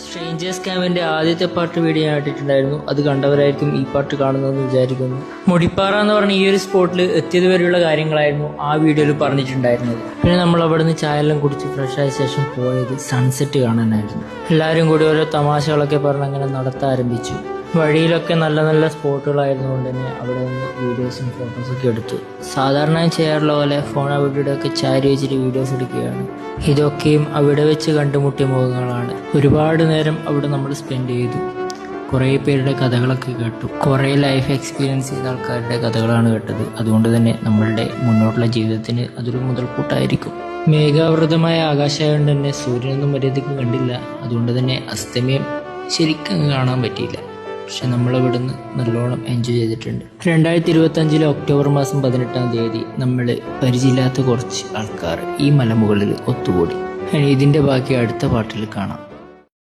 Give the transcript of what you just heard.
Strangers ക്യാമ്പിന്റെ ആദ്യത്തെ പാട്ട് വീഡിയോ ഞാൻ ഇട്ടിട്ടുണ്ടായിരുന്നു. അത് കണ്ടവരായിരിക്കും ഈ പാട്ട് കാണുന്നതെന്ന് വിചാരിക്കുന്നു. മുടിപ്പാറ എന്ന് പറഞ്ഞ ഈ ഒരു സ്പോട്ടിൽ എത്തിയത് വരെയുള്ള കാര്യങ്ങളായിരുന്നു ആ വീഡിയോയിൽ പറഞ്ഞിട്ടുണ്ടായിരുന്നത്. പിന്നെ നമ്മൾ അവിടെ നിന്ന് ചായയെല്ലാം കുടിച്ച് ഫ്രഷ് ആയ ശേഷം പോയത് സൺസെറ്റ് കാണാനായിരുന്നു. എല്ലാവരും കൂടി ഓരോ തമാശകളൊക്കെ പറഞ്ഞ് അങ്ങനെ നടത്താൻ ആരംഭിച്ചു. വഴിയിലൊക്കെ നല്ല നല്ല സ്പോട്ടുകളായിരുന്നുകൊണ്ട് തന്നെ അവിടെ നിന്ന് വീഡിയോസും ഫോട്ടോസൊക്കെ എടുത്തു. സാധാരണ ചെയ്യാറുള്ള പോലെ ഫോൺ അവിടെയൊക്കെ ചാരി വെച്ചിട്ട് വീഡിയോസ് എടുക്കുകയാണ്. ഇതൊക്കെയും അവിടെ വെച്ച് കണ്ടുമുട്ടിയ മുഖങ്ങളാണ്. ഒരുപാട് നേരം അവിടെ നമ്മൾ സ്പെൻഡ് ചെയ്തു. കുറേ പേരുടെ കഥകളൊക്കെ കേട്ടു. കുറേ ലൈഫ് എക്സ്പീരിയൻസ് ചെയ്ത ആൾക്കാരുടെ കഥകളാണ് കേട്ടത്. അതുകൊണ്ട് തന്നെ നമ്മളുടെ മുന്നോട്ടുള്ള ജീവിതത്തിന് അതൊരു മുതൽക്കൂട്ടായിരിക്കും. മേഘാവൃതമായ ആകാശമായതുകൊണ്ട് തന്നെ സൂര്യനൊന്നും മര്യാദയ്ക്ക് കണ്ടില്ല. അതുകൊണ്ട് തന്നെ അസ്തമയം ശരിക്കും കാണാൻ പറ്റിയില്ല. പക്ഷെ നമ്മളിവിടുന്ന് നല്ലോണം എൻജോയ് ചെയ്തിട്ടുണ്ട്. 2025 ഒക്ടോബർ മാസം 18-ാം തീയതി നമ്മൾ പരിചയമില്ലാത്ത കുറച്ച് ആൾക്കാർ ഈ മലമുകളിൽ ഒത്തുകൂടി. ഇതിൻ്റെ ബാക്കി അടുത്ത പാട്ടിൽ കാണാം.